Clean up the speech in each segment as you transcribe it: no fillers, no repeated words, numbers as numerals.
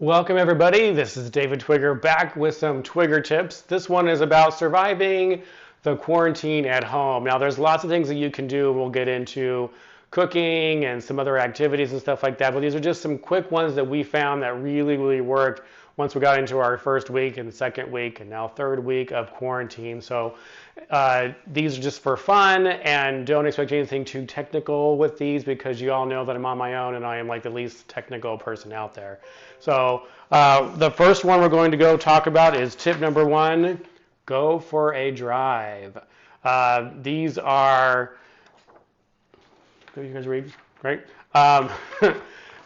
Welcome everybody, this is David Twigger back with some Twigger tips. This one is about surviving the quarantine at home. Now there's lots of things that you can do. We'll get into cooking and some other activities and stuff like that, but these are just some quick ones that we found that really worked once we got into our first week and second week and now third week of quarantine. So these are just for fun, and don't expect anything too technical with these because you all know that I'm on my own and I am like the least technical person out there. So the first one we're going to go talk about is tip number one: go for a drive. These are, you guys read, right?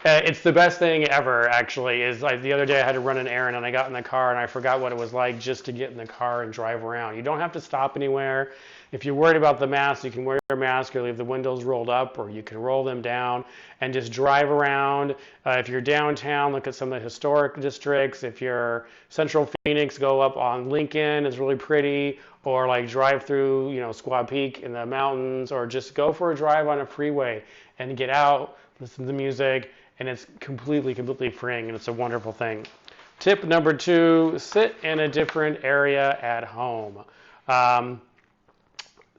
It's the best thing ever, actually. Is like the other day I had to run an errand and I got in the car and I forgot what it was like just to get in the car and drive around. You don't have to stop anywhere. If you're worried about the mask, you can wear your mask or leave the windows rolled up, or you can roll them down and just drive around. If you're downtown, look at some of the historic districts. If you're Central Phoenix, go up on Lincoln, it's really pretty, or like drive through, Squaw Peak in the mountains, or just go for a drive on a freeway and get out, listen to the music, and it's completely freeing, and it's a wonderful thing. Tip number two: sit in a different area at home.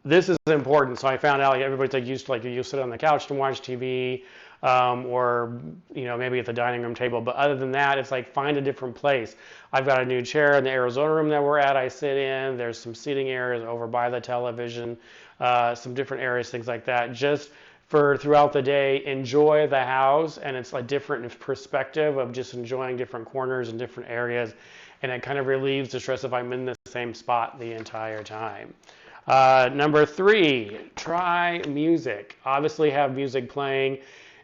This is important. So I found out everybody's like used to you sit on the couch and watch TV, or maybe at the dining room table. But other than that, it's like find a different place. I've got a new chair in the Arizona room that we're at. I sit in. There's some seating areas over by the television, some different areas, things like that. Just for throughout the day, enjoy the house, and it's a different perspective of just enjoying different corners and different areas, and it kind of relieves the stress if I'm in the same spot the entire time. Number three, try music. Obviously have music playing.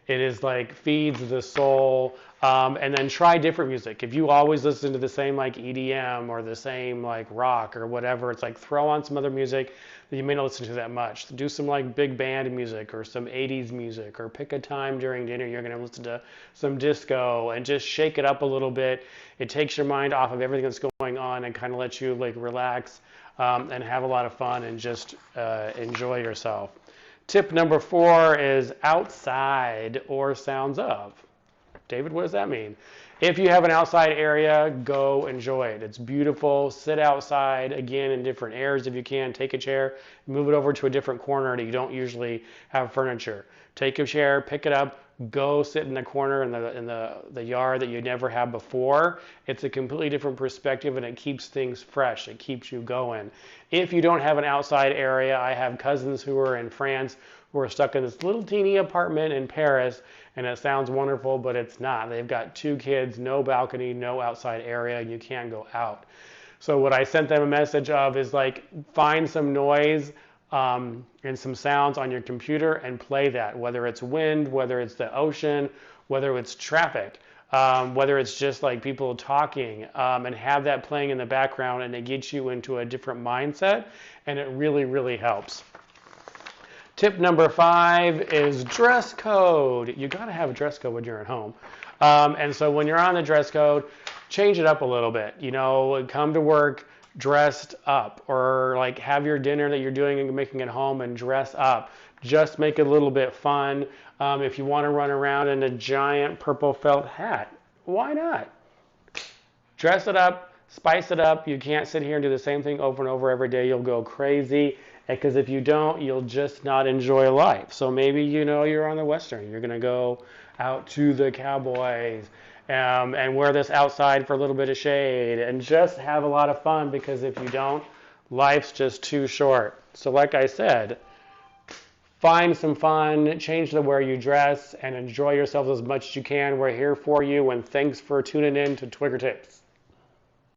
It is like feeds the soul. And then try different music. If you always listen to the same like EDM or the same like rock or whatever, it's like throw on some other music that you may not listen to that much. Do some like big band music or some 80s music, or pick a time during dinner you're going to listen to some disco and just shake it up a little bit. It takes your mind off of everything that's going on and kind of lets you like relax and have a lot of fun and just enjoy yourself. Tip number four is outside or sounds of. David, what does that mean? If you have an outside area, go enjoy it. It's beautiful. Sit outside, again, in different areas if you can. Take a chair, move it over to a different corner that you don't usually have furniture. Take a chair, pick it up, go sit in the corner in the yard that you never have before. It's a completely different perspective, and it keeps things fresh. It keeps you going. If you don't have an outside area, I have cousins who are in France who are stuck in this little teeny apartment in Paris, and it sounds wonderful, but it's not. They've got 2 kids, no balcony, no outside area, and you can't go out. So what I sent them a message of is like, find some noise and some sounds on your computer and play that, whether it's wind, whether it's the ocean, whether it's traffic, whether it's just like people talking, and have that playing in the background, and it gets you into a different mindset, and it really helps. Tip number 5 is dress code. You got to have a dress code when you're at home. And so when you're on the dress code, change it up a little bit. Come to work dressed up, or like have your dinner that you're doing and making at home and dress up. Just make it a little bit fun. If you want to run around in a giant purple felt hat, why not? Dress it up, spice it up. You can't sit here and do the same thing over and over every day. You'll go crazy. Because if you don't, you'll just not enjoy life. So maybe you're on the Western. You're going to go out to the Cowboys and wear this outside for a little bit of shade and just have a lot of fun, because if you don't, life's just too short. So like I said, find some fun, change the way you dress, and enjoy yourselves as much as you can. We're here for you, and thanks for tuning in to Twigger Tips.